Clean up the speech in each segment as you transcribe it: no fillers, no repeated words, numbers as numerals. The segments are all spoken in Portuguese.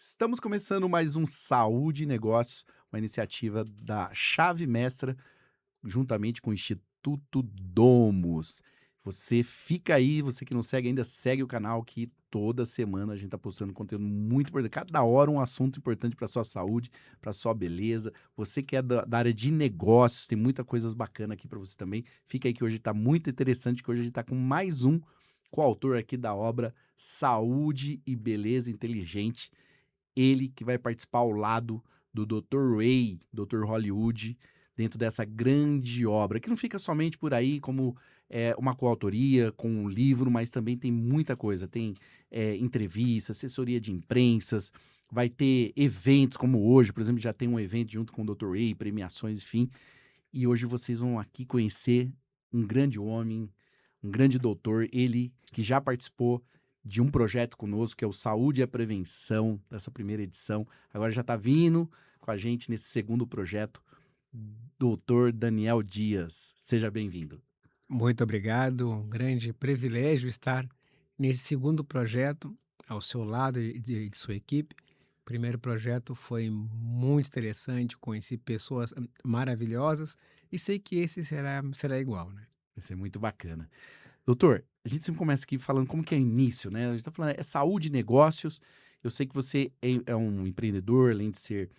Estamos começando mais um Saúde e Negócios, uma iniciativa da Chave Mestra, juntamente com o Instituto Domus. Você fica aí, você que não segue ainda, segue o canal que toda semana a gente está postando conteúdo muito importante. Cada hora um assunto importante para sua saúde, para sua beleza. Você que é da área de negócios, tem muita coisas bacanas aqui para você também. Fica aí que hoje está muito interessante, que hoje a gente está com mais um coautor aqui da obra Saúde e Beleza Inteligente, ele que vai participar ao lado do Dr. Ray, Dr. Hollywood, dentro dessa grande obra, que não fica somente por aí como uma coautoria com um livro, mas também tem muita coisa. Tem entrevista, assessoria de imprensas, vai ter eventos como hoje, por exemplo, já tem um evento junto com o Dr. Ray, premiações, enfim. E hoje vocês vão aqui conhecer um grande homem, um grande doutor, ele que já participou de um projeto conosco, que é o Saúde e a Prevenção, dessa primeira edição. Agora já está vindo com a gente nesse segundo projeto, doutor Daniel Dias. Seja bem-vindo. Muito obrigado, um grande privilégio estar nesse segundo projeto ao seu lado e de sua equipe. O primeiro projeto foi muito interessante, conheci pessoas maravilhosas e sei que esse será igual, né? Vai ser muito bacana. Doutor, a gente sempre começa aqui falando como que é o início, né? A gente está falando, é saúde e negócios. Eu sei que você é um empreendedor, além de ser,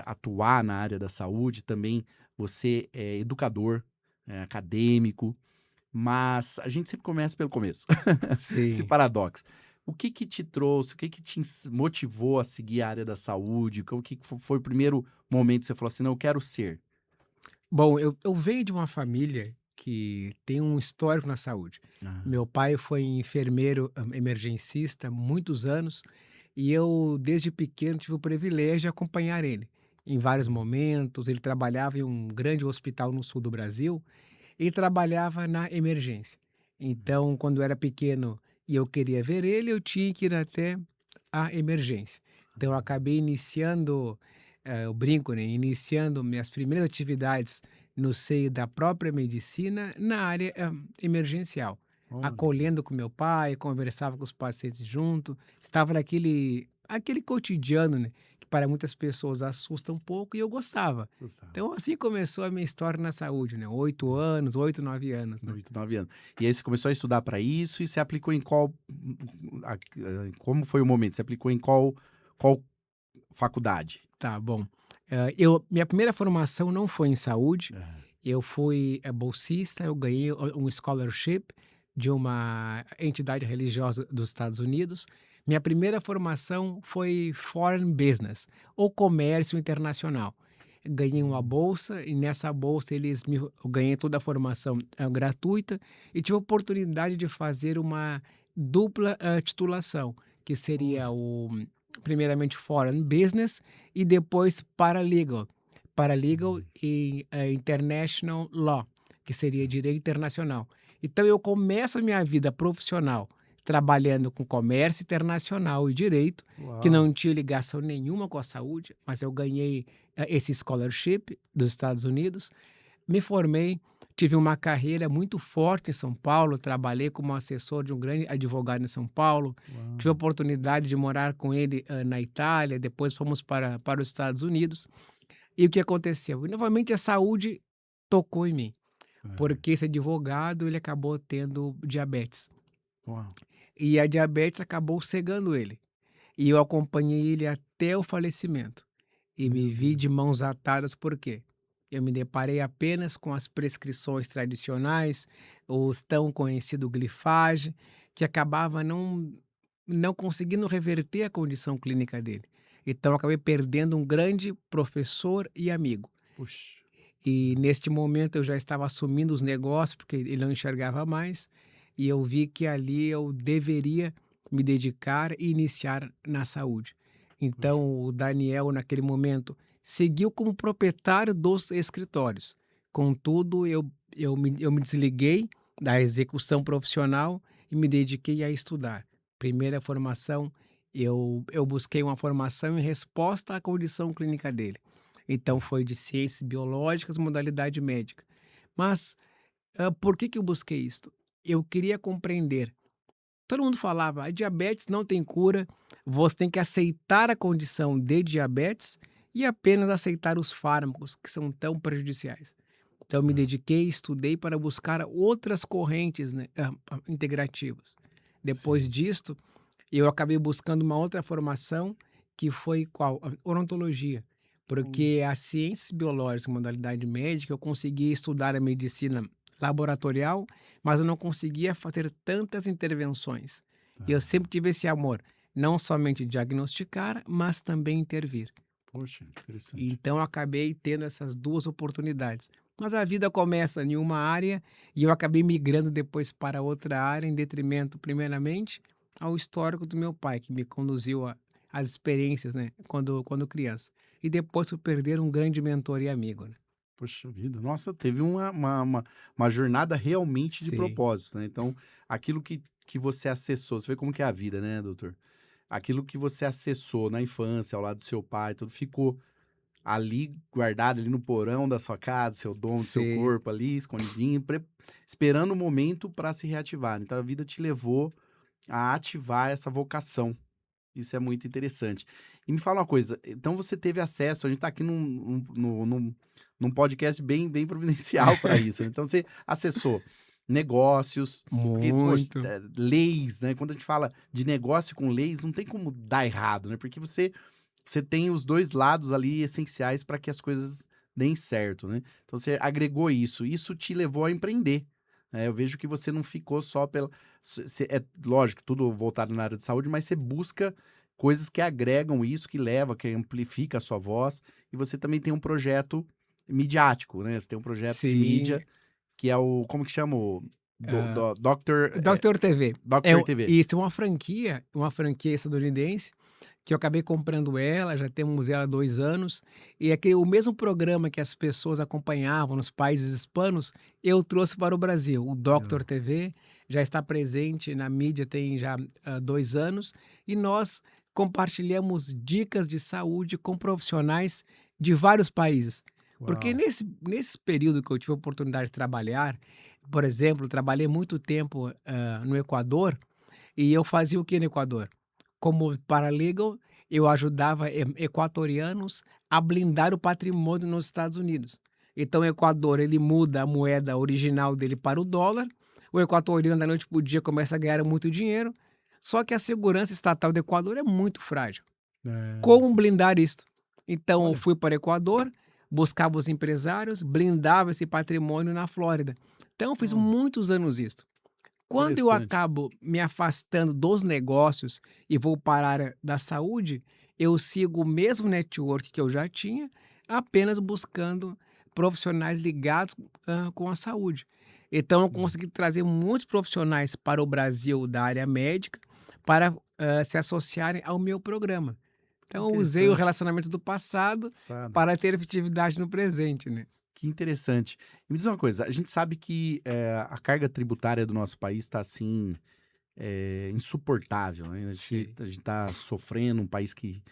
atuar na área da saúde, também você é educador, é acadêmico. Mas a gente sempre começa pelo começo. Esse Sim. paradoxo. O que que te trouxe, o que que te motivou a seguir a área da saúde? O que que foi o primeiro momento que você falou assim: "Não, eu quero ser"? Bom, eu venho de uma família que tem um histórico na saúde. Ah, Meu pai foi enfermeiro emergencista muitos anos e eu, desde pequeno, tive o privilégio de acompanhar ele em vários hum, momentos. Ele trabalhava em um grande hospital no sul do Brasil e trabalhava na emergência. Então, quando eu era pequeno e eu queria ver ele, eu tinha que ir até a emergência. Então, eu acabei iniciando, eu brinco, né? Iniciando minhas primeiras atividades no seio da própria medicina na área emergencial. olha que Acolhendo com meu pai, conversava com os pacientes junto, estava aquele cotidiano, né? Que para muitas pessoas assusta um pouco e eu gostava. gostava. Então, assim começou a minha história na saúde, né, 8 anos, 8, 9 anos, né. 8, 9 anos. E aí você começou a estudar para isso e você aplicou em qual como foi o momento? Você aplicou em qual faculdade? Tá bom. Minha primeira formação não foi em saúde, Ah, eu fui, bolsista, eu ganhei um scholarship de uma entidade religiosa dos Estados Unidos. Minha primeira formação foi foreign business, ou comércio internacional. Ganhei uma hum, bolsa e nessa bolsa eu ganhei toda a formação, gratuita e tive a oportunidade de fazer uma dupla, titulação, que seria olha. o primeiramente foreign business e depois paralegal. Paralegal Hum, e international law, que seria direito internacional. Então eu começo a minha vida profissional trabalhando com comércio internacional e direito, que uau. não tinha ligação nenhuma com a saúde, mas eu ganhei esse scholarship dos Estados Unidos, me formei, tive uma carreira muito forte em São Paulo, trabalhei como assessor de um grande advogado em São Paulo, tive a Uau. oportunidade de morar com ele na Itália, depois fomos para os Estados Unidos. E o que aconteceu? E novamente a saúde tocou em mim, Aham. porque esse advogado ele acabou tendo diabetes. Uau. E a diabetes acabou cegando ele. E eu acompanhei ele até o falecimento. E me Meu vi Deus. de mãos atadas, por quê? Eu me deparei apenas com as prescrições tradicionais, os tão conhecido glifage, que acabava não conseguindo reverter a condição clínica dele. Então eu acabei perdendo um grande professor e amigo. Puxa. E neste momento eu já estava assumindo os negócios, porque ele não enxergava mais, e eu vi que ali eu deveria me dedicar e iniciar na saúde. Puxa. Então o Daniel, naquele momento, seguiu como proprietário dos escritórios. Contudo, eu me desliguei da execução profissional e me dediquei a estudar. Primeira formação, eu busquei uma formação em resposta à condição clínica dele. Então foi de ciências biológicas, modalidade médica. Mas, por que que eu busquei isto? Eu queria compreender todo mundo falava: "A diabetes não tem cura, você tem que aceitar a condição de diabetes e apenas aceitar os fármacos que são tão prejudiciais". Então me É, dediquei, estudei para buscar outras correntes, né, integrativas. Depois sim. disto, eu acabei buscando uma outra formação, que foi qual? A odontologia, Hum, porque a ciências biológicas, modalidade médica, eu conseguia estudar a medicina laboratorial, mas eu não conseguia fazer tantas intervenções. E eu tá. sempre tive esse amor, não somente diagnosticar, mas também intervir. Poxa, interessante. Então eu acabei tendo essas 2 oportunidades. Mas a vida começa em uma área e eu acabei migrando depois para outra área, em detrimento, primeiramente, ao histórico do meu pai, que me conduziu a às experiências, né, quando criança. E depois por perder um grande mentor e amigo, né. Poxa vida, nossa, teve uma jornada realmente de Sim, propósito, né? Então, aquilo que você acessou, você vê como que é a vida, né, doutor? Aquilo que você acessou na infância, ao lado do seu pai, tudo ficou ali guardado ali no porão da sua casa, seu dom do seu sim, corpo ali, escondidinho, esperando o momento para se reativar. Então, a vida te levou a ativar essa vocação. Isso é muito interessante. E me fala uma coisa, então você teve acesso, a gente está aqui num podcast bem providencial para isso, né? Então você acessou negócios, porque, poxa, muito. leis, né? Quando a gente fala de negócio com leis, não tem como dar errado, né? Porque você tem os 2 lados ali essenciais para que as coisas deem certo, né. Então você agregou isso, isso te levou a empreender, né. Eu vejo que você não ficou só pela é lógico, tudo voltado na área de saúde, mas você busca coisas que agregam isso, que leva, que amplifica a sua voz, e você também tem um projeto midiático, né, você tem um projeto de Sim, mídia, que é o como que chama? O hã, Doctor, Doctor TV. É Doctor o TV. isso, é uma franquia estadunidense, que eu acabei comprando ela, já temos ela há 2 anos, e aquele o mesmo programa que as pessoas acompanhavam nos países hispanos, eu trouxe para o Brasil. O Doctor Legal. TV já está presente na mídia tem já, 2 anos, e nós compartilhamos dicas de saúde com profissionais de vários países. Porque Uau. nesse período que eu tive a oportunidade de trabalhar, por exemplo, trabalhei muito tempo, no Equador, e eu fazia o que no Equador? Como paralegal, eu ajudava equatorianos a blindar o patrimônio nos Estados Unidos. Então o Equador, ele muda a moeda original dele para o dólar, o equatoriano da noite para o dia começa a ganhar muito dinheiro, só que a segurança estatal do Equador é muito frágil. É, Como blindar isto? Então eu olha, fui para o Equador, buscava os empresários, blindava esse patrimônio na Flórida. Então eu fiz ó, muitos anos isso. Quando eu interessante. acabo me afastando dos negócios e vou para a área da saúde, eu sigo o mesmo network que eu já tinha, apenas buscando profissionais ligados, com a saúde. Então eu Hum, consegui trazer muitos profissionais para o Brasil da área médica para, se associarem ao meu programa. que Então eu usei o interessante. relacionamento do passado Passado. para ter efetividade no presente, né. Que interessante. E me diz uma coisa, a gente sabe que, a carga tributária do nosso país está, assim, insuportável, né, Sim. a gente tá sofrendo, um país que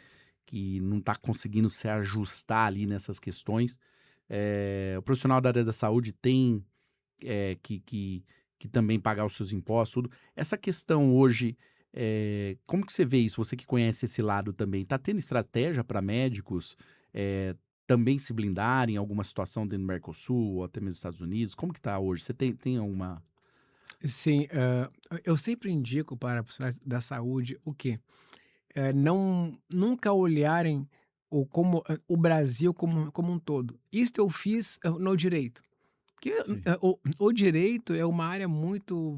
não está conseguindo se ajustar ali nessas questões. O profissional da área da saúde tem, que também pagar os seus impostos, tudo. Essa questão hoje, como que você vê isso? Você que conhece esse lado também, tá tendo estratégia para médicos, eh, também se blindarem em alguma situação dentro do Mercosul ou até mesmo Estados Unidos? Como que tá hoje? Você tem alguma Sim, eu sempre indico para profissionais da saúde o quê? Não nunca olharem o Brasil como um todo. Isto eu fiz, no direito, porque, sim, o direito é uma área muito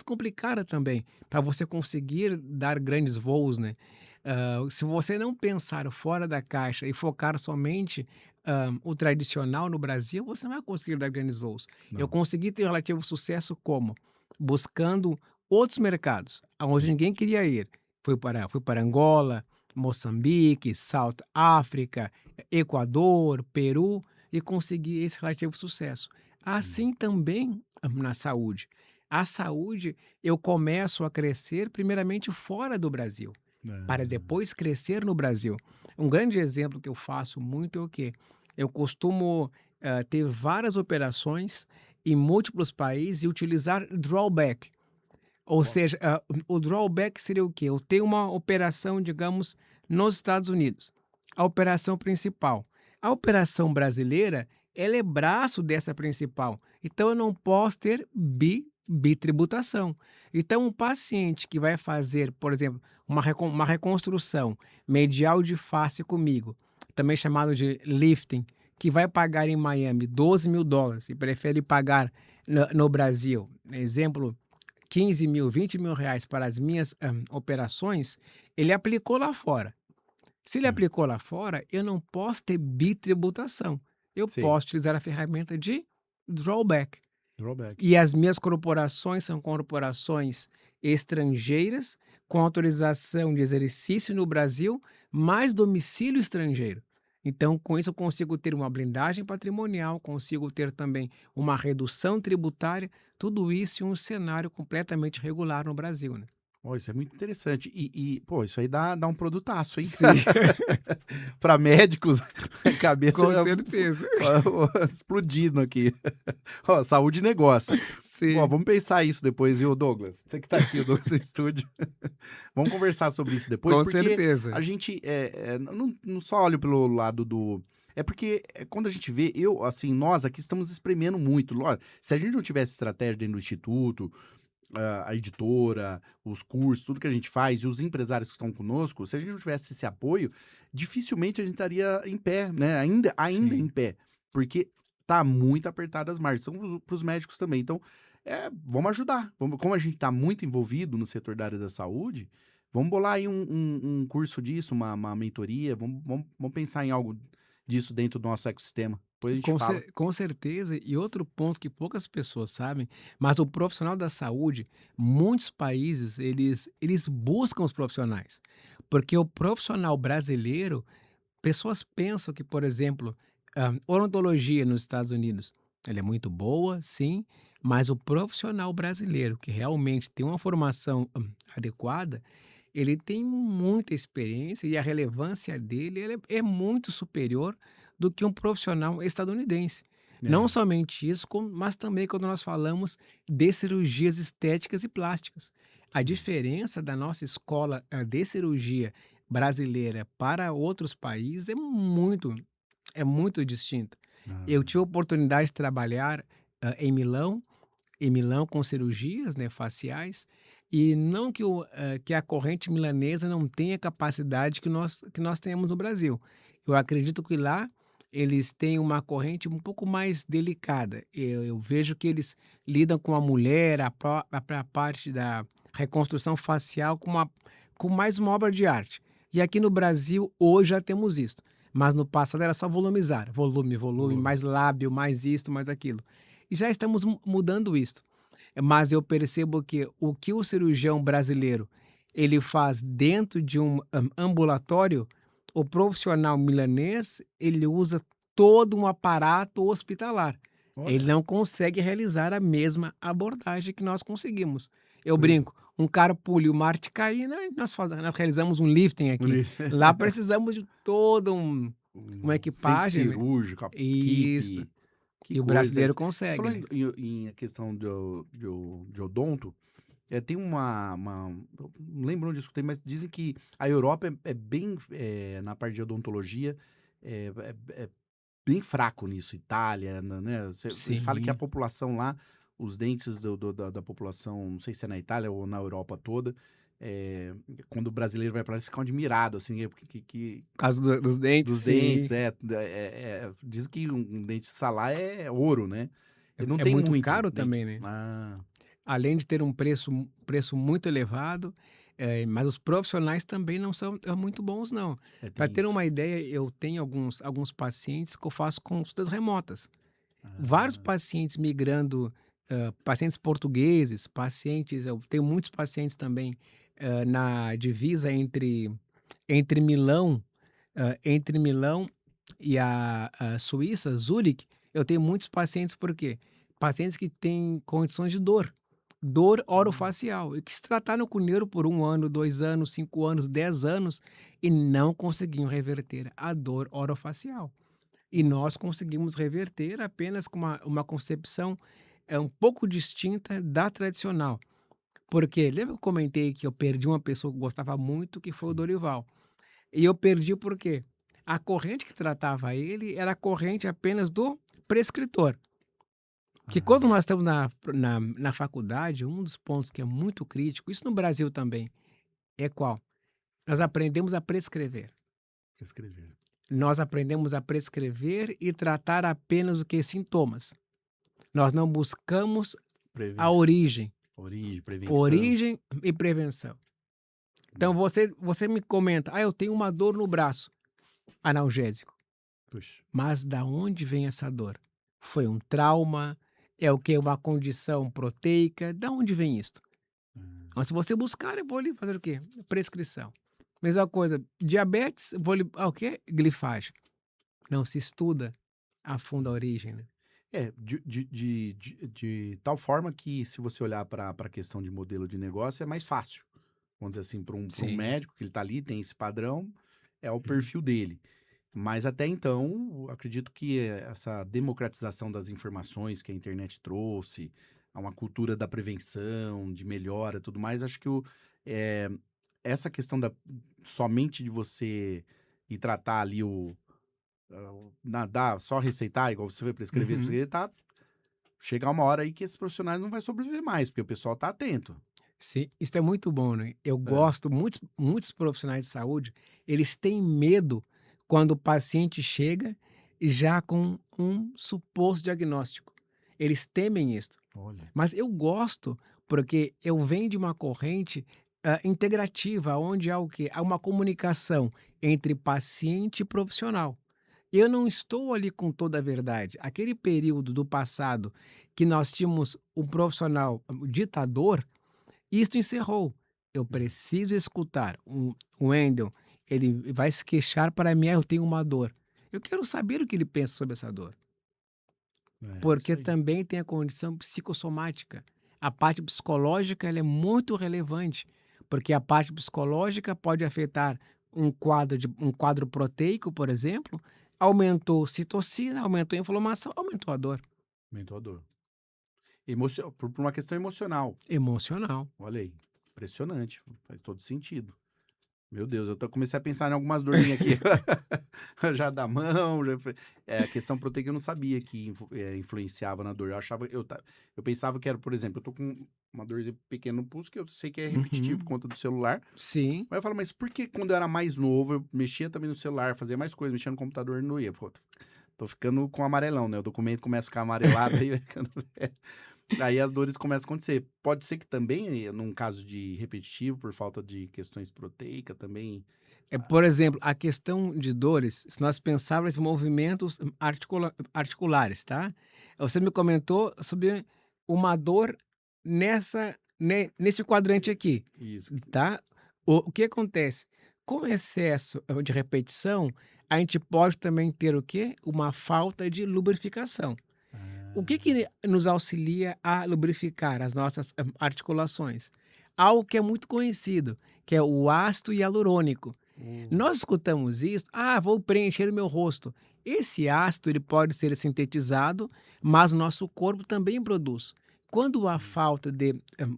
complicada também, para você conseguir dar grandes voos, né. Se você não pensar fora da caixa e focar somente, o tradicional no Brasil, você não vai conseguir dar grandes voos. Eu não, consegui ter relativo sucesso como? Buscando outros mercados, aonde sim, ninguém queria ir. Fui para Angola, Moçambique, South África, Equador, Peru e consegui esse relativo sucesso. hum, Assim também na saúde. A saúde eu começo a crescer primeiramente fora do Brasil, para é, depois crescer no Brasil. Um grande exemplo que eu faço muito é o quê? Eu costumo, ter várias operações em múltiplos países e utilizar drawback. Ou Ó, seja, o drawback seria o quê? Eu tenho uma operação, digamos, nos Estados Unidos, a operação principal. A operação brasileira, ela é braço dessa principal, então eu não posso ter bitributação. Então, um paciente que vai fazer, por exemplo, uma reconstrução medial de face comigo, também chamado de lifting, que vai pagar em Miami $12.000 e prefere pagar no Brasil, exemplo, 15.000, R$ 20.000 para as minhas operações, ele aplicou lá fora. Se ele é, aplicou lá fora, eu não posso ter bitributação. Eu sei. posso utilizar a ferramenta de drawback. Drawback. E as minhas corporações são corporações estrangeiras, com autorização de exercício no Brasil, mais domicílio estrangeiro. Então, com isso, eu consigo ter uma blindagem patrimonial, consigo ter também uma redução tributária, tudo isso em um cenário completamente regular no Brasil, né? Ó, isso é muito interessante. Pô, isso aí dá um produtaço, hein? Sim, Para médicos, a cabeça com certeza. explodindo aqui. Ó, saúde e negócio. Ó, Sim, vamos pensar isso depois, viu, Douglas? Você que tá aqui, o Douglas no estúdio. Vamos conversar sobre isso depois, com porque a certeza. gente não só olha pelo lado do. É porque quando a gente vê, assim, nós aqui estamos espremendo muito. Se a gente não tivesse estratégia dentro do instituto, a editora, os cursos, tudo que a gente faz e os empresários que estão conosco, se a gente não tivesse esse apoio, dificilmente a gente estaria em pé, né? Ainda em Sim. pé, porque tá muito apertado as margens, são para os médicos também. Então, vamos ajudar. Como a gente está muito envolvido no setor da área da saúde, vamos bolar aí um curso disso, uma mentoria, vamos pensar em algo disso dentro do nosso ecossistema. Depois a gente fala. Com certeza, e outro ponto que poucas pessoas sabem, mas o profissional da saúde, muitos países, eles buscam os profissionais, porque o profissional brasileiro, pessoas pensam que, por exemplo, odontologia nos Estados Unidos, ela é muito boa, sim, mas o profissional brasileiro, que realmente tem uma formação adequada, ele tem muita experiência e a relevância dele ela é muito superior do que um profissional estadunidense. Não É. somente isso, mas também quando nós falamos de cirurgias estéticas e plásticas. A diferença da nossa escola de cirurgia brasileira para outros países é muito distinta. Eu Ah, tive a oportunidade de trabalhar em Milão com cirurgias, né, faciais, e não que a corrente milanesa não tenha capacidade que nós temos no Brasil. Eu acredito que lá eles têm uma corrente um pouco mais delicada. Eu vejo que eles lidam com a mulher, a parte da reconstrução facial com mais uma obra de arte. E aqui no Brasil, hoje já temos isso. Mas no passado era só volumizar, volume, volume, volume. mais lábio, mais isto, mais aquilo. E já estamos mudando isto. Mas eu percebo que o cirurgião brasileiro ele faz dentro de um ambulatório, o profissional milanês ele usa todo um aparato hospitalar. Ele Olha, não consegue realizar a mesma abordagem que nós conseguimos. Eu pois brinco, um carpulho, uma articaína, nós realizamos um lifting aqui. Lá precisamos de todo uma um centro equipagem, né? cirúrgico, a Isso. equipe, que E o coisa. brasileiro Você consegue, falou né? em a questão de odonto, tem eu não lembro onde eu escutei, mas dizem que a Europa é bem, na parte de odontologia, é bem fraco nisso, Itália, né? Você fala que a Sim. população lá, os dentes da população, não sei se é na Itália ou na Europa toda, é, quando o brasileiro vai para lá, eles ficam admirados, assim, Por causa dos dentes, dos sim. dentes, diz que um dente salar é ouro, né? Ele não É tem muito muito caro dente. também, né. Ah, Além de ter um preço muito elevado, mas os profissionais também não são muito bons não. Para tem ter isso. uma ideia, eu tenho alguns pacientes que eu faço consultas remotas. Vários Ah, pacientes migrando, pacientes portugueses, eu tenho muitos pacientes também, na divisa entre Milão e a Suíça, Zurique, eu tenho muitos pacientes, por quê? Pacientes que têm condições de dor hum, orofacial, e que se trataram com neuro por 1 ano, 2 anos, 5 anos, 10 anos, e não conseguiam reverter a dor orofacial. E nossa. nós conseguimos reverter apenas com uma concepção, um pouco distinta da tradicional. Porque lembra que eu comentei que eu perdi uma pessoa que eu gostava muito, que foi o Sim. Dorival. E eu perdi por quê? A corrente que tratava ele era a corrente apenas do prescritor. Porque quando Ah, nós estamos na faculdade, um dos pontos que é muito crítico, isso no Brasil também, é qual? Nós aprendemos a prescrever. escrever. Nós aprendemos a prescrever e tratar apenas o que? Sintomas. Nós não buscamos a Prevenção. origem, Prevenção. origem e prevenção. Então você me comenta: "Ah, eu tenho uma dor no braço", analgésico. Puxa. Mas da onde vem essa dor? Foi um trauma? É o quê? Uma condição proteica? Da onde vem isto? Ah, Mas se você buscar, eu vou lhe fazer o quê? Prescrição. Mesma coisa, diabetes, eu vou lhe o quê? Glifagem. Não se estuda a fundo a hum. origem, né. É, de tal forma que se você olhar para a questão de modelo de negócio é mais fácil. Vamos dizer assim, para um Sim. médico que ele está ali, tem esse padrão, é o Uhum. perfil dele. Mas até então, eu acredito que essa democratização das informações que a internet trouxe, a uma cultura da prevenção, de melhora, tudo mais, acho que eh, essa questão da somente de você ir tratar ali nadar, só receitar, igual você vai prescrever, Uhum. você tá chegar uma hora aí que esses profissionais não vai sobreviver mais, porque o pessoal tá atento. Sim, isso é muito bom, né. Eu É, gosto muitos profissionais de saúde, eles têm medo quando o paciente chega já com um suposto diagnóstico. Eles temem isso. olha. Mas eu gosto, porque eu venho de uma corrente, integrativa, onde há o quê? Há uma comunicação entre paciente e profissional. Eu não estou ali com toda a verdade. Aquele período do passado que nós tínhamos um profissional ditador, isto encerrou. Eu Hum, preciso escutar. O Wendel, ele vai se queixar para mim: "Ah, eu tenho uma dor". Eu quero saber o que ele pensa sobre essa dor. isso Porque aí. também tem a condição psicossomática. A parte psicológica ela é muito relevante, porque a parte psicológica pode afetar um quadro proteico, por exemplo, aumentou citocina, aumentou a inflamação, aumentou a dor Mentor. Por uma questão emocional. emocional. Olha aí, impressionante, faz todo sentido. Meu Deus, comecei a pensar em algumas dorzinhas aqui, já da mão, a questão proteica eu não sabia que influenciava na dor, eu pensava que era, por exemplo, eu tô com uma dorzinha pequena no pulso, que eu sei que é repetitivo por Uhum. conta do celular, Sim. mas eu falo: "Mas por que quando eu era mais novo, eu mexia também no celular, fazia mais coisas, mexia no computador e não ia?" Pô, tô ficando com amarelão, né, o documento começa a ficar amarelado, aí vai ficando aí as dores começam a acontecer. Pode ser que também, num caso de repetitivo, por falta de questões proteica também. Por exemplo, a questão de dores, se nós pensarmos em movimentos articulares, tá? Você me comentou sobre uma dor nesse quadrante aqui, Isso. tá? O que acontece? Com excesso de repetição, a gente pode também ter o quê? Uma falta de lubrificação. O Ah, que nos auxilia a lubrificar as nossas articulações? Algo que é muito conhecido, que é o ácido hialurônico. o Nós escutamos isso: "Ah, vou preencher o meu rosto". Esse ácido ele pode ser sintetizado, mas o nosso corpo também produz. Quando há hum, falta de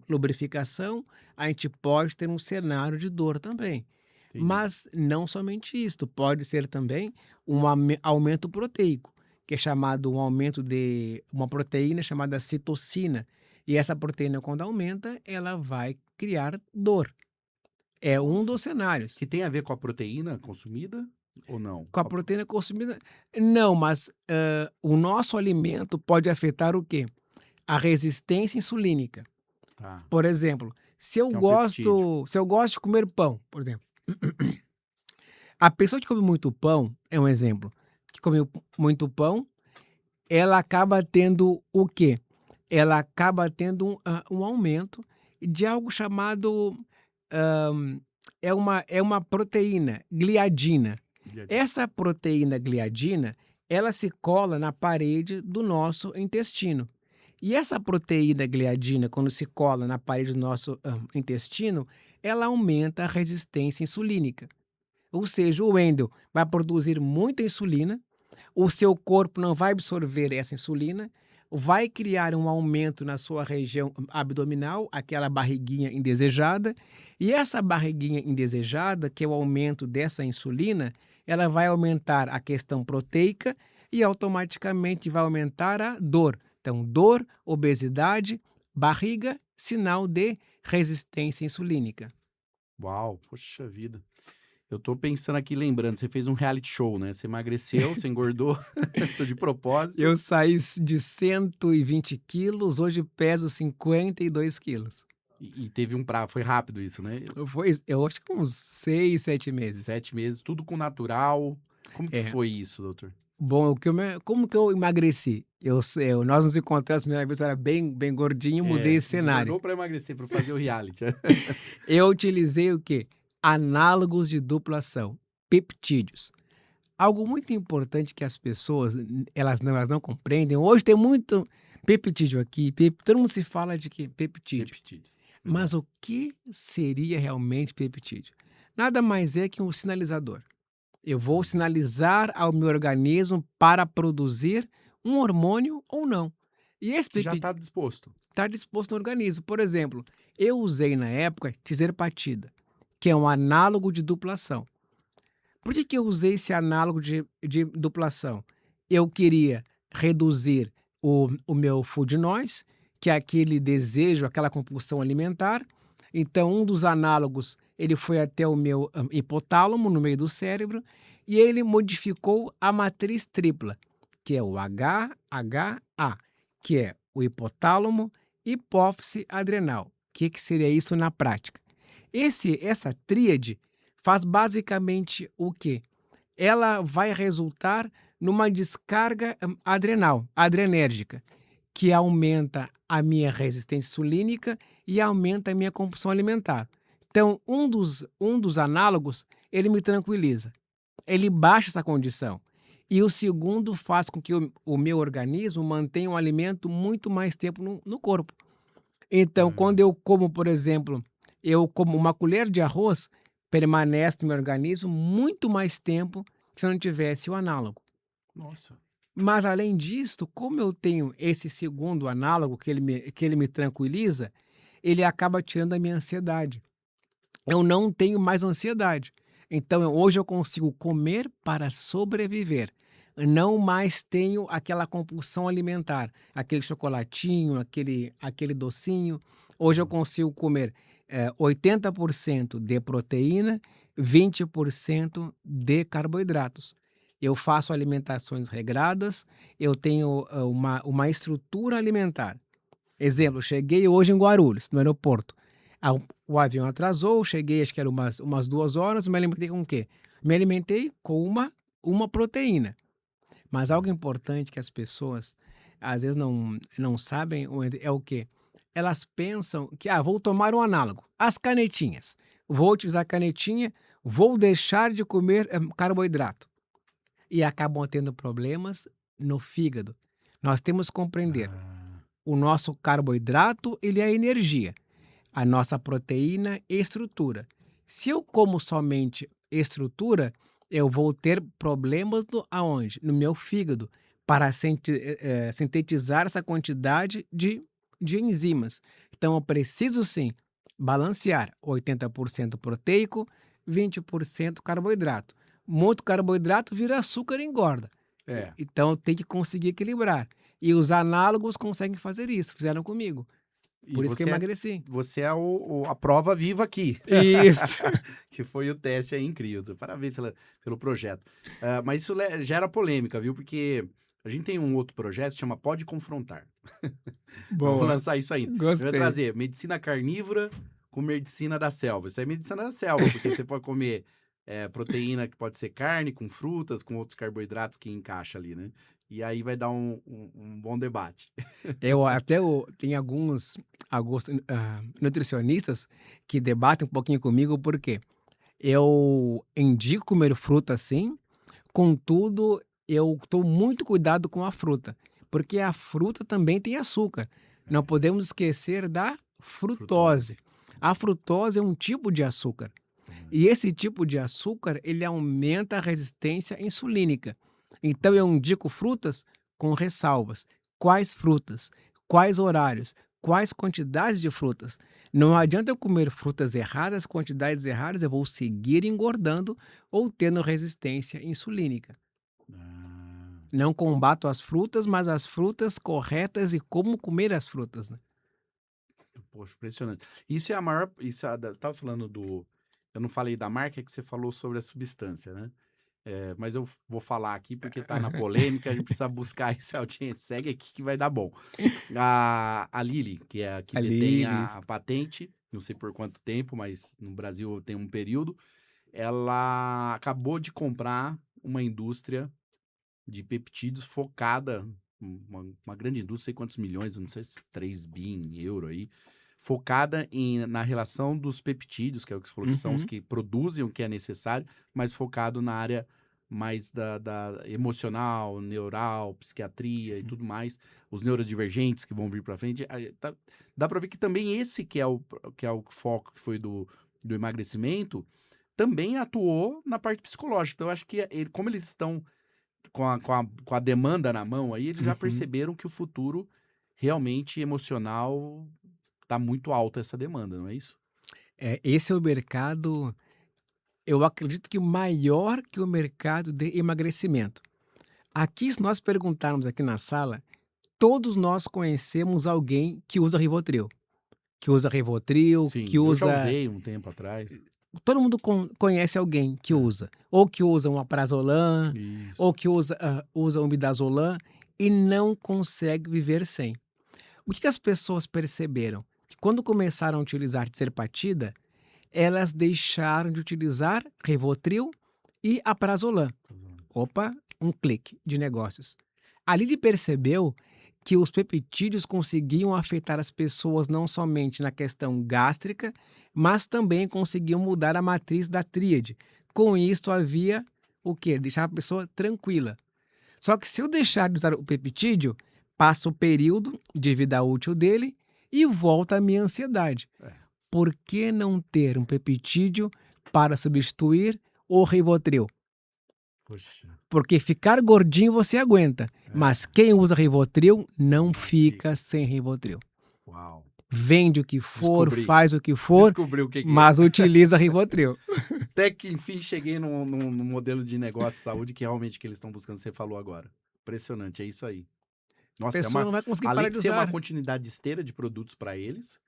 lubrificação, a gente pode ter um cenário de dor também. entendi, Mas não somente isto, pode ser também um aumento proteico, que é chamado um aumento de uma proteína chamada citocina. E essa proteína, quando aumenta, ela vai criar dor. É um nossa. dos cenários. Que tem a ver com a proteína consumida ou não? Com a proteína consumida não, mas, o nosso alimento pode afetar o quê? A resistência insulínica. Tá, Por exemplo, que é um peptídeo. se eu gosto de comer pão, por exemplo, a pessoa que come muito pão, é um exemplo, que come muito pão, ela acaba tendo o quê? Ela acaba tendo um aumento de algo chamado, é uma proteína, gliadina. Gliadina. Essa proteína gliadina, ela se cola na parede do nosso intestino. E essa proteína gliadina, quando se cola na parede do nosso intestino, ela aumenta a resistência insulínica. Ou seja, o Wendel vai produzir muita insulina, o seu corpo não vai absorver essa insulina, vai criar um aumento na sua região abdominal, aquela barriguinha indesejada, e essa barriguinha indesejada, que é o aumento dessa insulina, ela vai aumentar a questão proteica e automaticamente vai aumentar a dor. Então, dor, obesidade, barriga, sinal de resistência insulínica. Uau, poxa vida. Eu tô pensando aqui, lembrando, você fez um reality show, né? Você emagreceu, você engordou, tô de propósito. Eu saí de 120 quilos, hoje peso 52 quilos. E teve foi rápido isso, né? Eu acho que uns 6, 7 meses. 7 meses, tudo com natural. Como que É. foi isso, doutor? Bom, como que eu emagreci? Nós nos encontramos a primeira vez, eu era bem gordinho, mudei esse cenário. Engordou para emagrecer, para fazer o reality. Eu utilizei o quê? Análogos de dupla ação, peptídeos. Algo muito importante que as pessoas, elas não compreendem. Hoje tem muito peptídeo aqui, todo mundo se fala de que peptídeo. Peptídeos. Mas o que seria realmente peptídeo? Nada mais é que um sinalizador. Eu vou sinalizar ao meu organismo para produzir um hormônio ou não. E esse Que já peptídeo está disposto. está disposto no organismo. Por exemplo, eu usei na época tiserpatida, que é um análogo de duplação. Por que eu usei esse análogo de duplação? Eu queria reduzir o meu food noise, que é aquele desejo, aquela compulsão alimentar. Então, um dos análogos, ele foi até o meu hipotálamo, no meio do cérebro, e ele modificou a matriz tripla, que é o HHA, que é o hipotálamo, hipófise, adrenal. O que seria isso na prática? Essa tríade faz basicamente o quê? Ela vai resultar numa descarga adrenérgica, que aumenta a minha resistência insulínica e aumenta a minha compulsão alimentar. Então, um dos análogos, ele me tranquiliza, ele baixa essa condição. E o segundo faz com que o meu organismo mantenha um alimento muito mais tempo no corpo. Então, quando eu como, por exemplo, eu como uma colher de arroz, permanece no meu organismo muito mais tempo que se eu não tivesse o análogo. Nossa. Mas além disso, como eu tenho esse segundo análogo que ele me tranquiliza, ele acaba tirando a minha ansiedade. Eu não tenho mais ansiedade. Então, hoje eu consigo comer para sobreviver. Não mais tenho aquela compulsão alimentar, aquele chocolatinho, aquele docinho. Hoje eu consigo comer 80% de proteína, 20% de carboidratos. Eu faço alimentações regradas, eu tenho uma estrutura alimentar. Exemplo, cheguei hoje em Guarulhos, no aeroporto. O avião atrasou, cheguei, acho que era umas 2 horas, me alimentei com o quê? Me alimentei com uma proteína. Mas algo importante que as pessoas às vezes não sabem é o quê? Elas pensam que, vou tomar um análogo, as canetinhas. Vou utilizar a canetinha, vou deixar de comer carboidrato. E acabam tendo problemas no fígado. Nós temos que compreender, o nosso carboidrato, ele é energia. A nossa proteína é estrutura. Se eu como somente estrutura, eu vou ter problemas aonde? No meu fígado, para sintetizar essa quantidade de enzimas. Então, eu preciso sim balancear 80% proteico, 20% carboidrato. Muito carboidrato vira açúcar e engorda. É. Então, tem que conseguir equilibrar. E os análogos conseguem fazer isso, fizeram comigo. Por isso que eu emagreci. Você é a prova viva aqui. Isso. Que foi o teste aí incrível. Parabéns pelo projeto. Mas isso gera polêmica, viu? Porque a gente tem um outro projeto que chama Pode Confrontar. Vamos Boa. lançar isso ainda. Gostei. Vai trazer medicina carnívora com medicina da selva. Isso é medicina da selva, porque você pode comer proteína que pode ser carne, com frutas, com outros carboidratos que encaixa ali, né? E aí vai dar um bom debate. Tem alguns nutricionistas que debatem um pouquinho comigo, porque eu indico comer fruta sim, contudo, eu estou muito cuidado com a fruta, porque a fruta também tem açúcar. Não podemos esquecer da frutose. A frutose é um tipo de açúcar. E esse tipo de açúcar, ele aumenta a resistência insulínica. Então, eu indico frutas com ressalvas. quais frutas, quais horários, quais quantidades de frutas. Não adianta eu comer frutas erradas, quantidades erradas, eu vou seguir engordando ou tendo resistência insulínica. Ah, Não combato as frutas, mas as frutas corretas e como comer as frutas, né? poxa, impressionante. Isso é a maior. Você estava falando do. Eu não falei da marca, é que você falou sobre a substância, né? Mas eu vou falar aqui porque tá na polêmica, a gente precisa buscar esse audiência. Segue aqui que vai dar bom. A Lilly, que é a que detém Aliles. a patente, não sei por quanto tempo, mas no Brasil tem um período, ela acabou de comprar uma indústria de peptídeos focada, uma grande indústria, sei quantos milhões, não sei se 3 bi em euro aí, focada na relação dos peptídeos, que é o que você falou que são os Uhum, que produzem o que é necessário, mas focado na área mais da emocional, neural, psiquiatria e uhum. tudo mais, os neurodivergentes que vão vir para frente. Dá para ver que também esse que é o foco que foi do emagrecimento, também atuou na parte psicológica. Então, eu acho que como eles estão com a demanda na mão aí, eles já Uhum. perceberam que o futuro realmente emocional tá muito alta essa demanda, não é isso? Esse é o mercado, eu acredito que maior que o mercado de emagrecimento. Aqui, se nós perguntarmos aqui na sala, todos nós conhecemos alguém que usa Rivotril, Sim, que eu já usa. usei um tempo atrás. Todo mundo conhece alguém que É, usa, ou que usa um Alprazolam, ou isso. que usa um Midazolam e não consegue viver sem. O que as pessoas perceberam? Que quando começaram a utilizar Tirzepatida, elas deixaram de utilizar Rivotril e Alprazolam. Opa, um clique de negócios. Ali ele percebeu que os peptídeos conseguiam afetar as pessoas não somente na questão gástrica, mas também conseguiam mudar a matriz da tríade. Com isto havia o quê? Deixar a pessoa tranquila. Só que se eu deixar de usar o peptídeo, passa o período de vida útil dele e volta a minha ansiedade. É, Por que não ter um peptídeo para substituir o Rivotril? poxa, Porque ficar gordinho você aguenta, é, mas quem usa Rivotril não não fica fica. sem Rivotril. Uau. Vende o que for, Descobri. faz o que for, Descobri o que que é. mas utiliza Rivotril. Até que enfim cheguei num modelo de negócio de saúde que realmente que eles estão buscando, você falou agora. Impressionante, é isso aí. A Nossa, pessoa não vai conseguir além parar de de ser uma usar. continuidade de esteira de produtos para eles,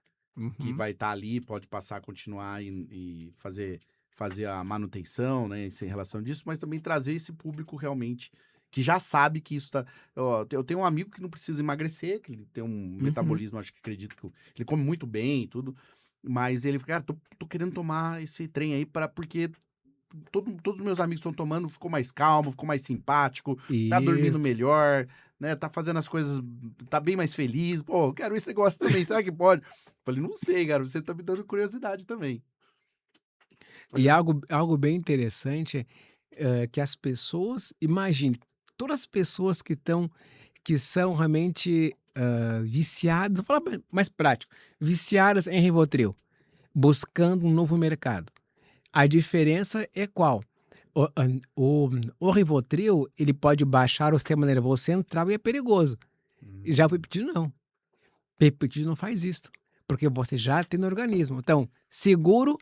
que Uhum, vai estar ali, pode passar a continuar e fazer a manutenção, né, em relação disso, mas também trazer esse público realmente que já sabe que isso tá. Ó, eu tenho um amigo que não precisa emagrecer, que ele tem um uhum. metabolismo, acho que acredito que ele come muito bem e tudo, mas ele fica, cara, tô querendo tomar esse trem aí porque todos os meus amigos estão tomando, ficou mais calmo, ficou mais simpático, tá dormindo Isso. melhor, né? Tá fazendo as coisas, tá bem mais feliz. Pô, eu quero esse negócio também, será que pode? Falei, não sei, cara, você tá me dando curiosidade também. E Falei, algo bem interessante é que as pessoas, imagine, todas as pessoas que são realmente viciadas, vou falar mais prático, viciadas em Rivotril, buscando um novo mercado. A diferença é qual? O Rivotril, ele pode baixar o sistema nervoso central e é perigoso. Já o hum, peptídeo não. Peptídeo não faz isso, porque você já tem no organismo. Então, seguro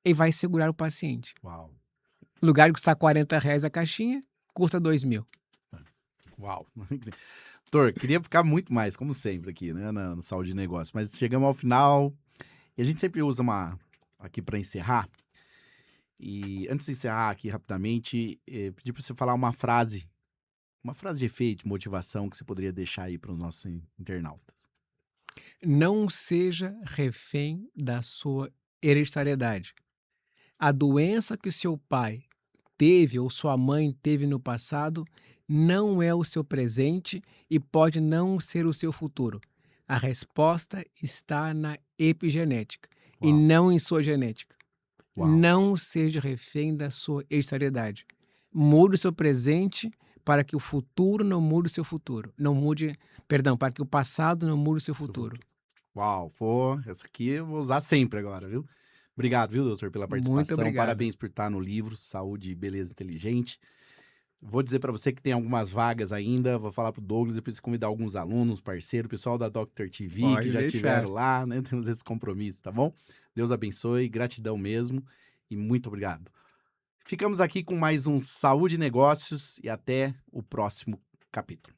e vai segurar o paciente. uau, No lugar de custar R$ 40 a caixinha, custa 2.000. uau. Doutor, queria ficar muito mais, como sempre, aqui, né, no Saúde e Negócio, mas chegamos ao final e a gente sempre usa aqui para encerrar. E antes de encerrar aqui rapidamente, pedir para você falar uma frase de efeito, motivação que você poderia deixar aí para os nossos internautas. Não seja refém da sua hereditariedade. A doença que o seu pai teve ou sua mãe teve no passado não é o seu presente e pode não ser o seu futuro. A resposta está na epigenética e Uau, não em sua genética. uau. Não seja refém da sua hereditariedade. Mude o seu presente para que o futuro não mude o seu futuro. Não mude, perdão, para que o passado não mude o seu Seu futuro. futuro. Uau, pô, essa aqui eu vou usar sempre agora, viu? Obrigado, viu, doutor, pela Muito participação. obrigado. Parabéns por estar no livro Saúde e Beleza Inteligente. Vou dizer para você que tem algumas vagas ainda, vou falar pro Douglas, depois convidar alguns alunos, parceiro, pessoal da Dr. TV que Pode já deixar. tiveram lá, né? Temos esse compromisso, tá bom? Deus abençoe, gratidão mesmo e muito obrigado. Ficamos aqui com mais um Saúde e Negócios e até o próximo capítulo.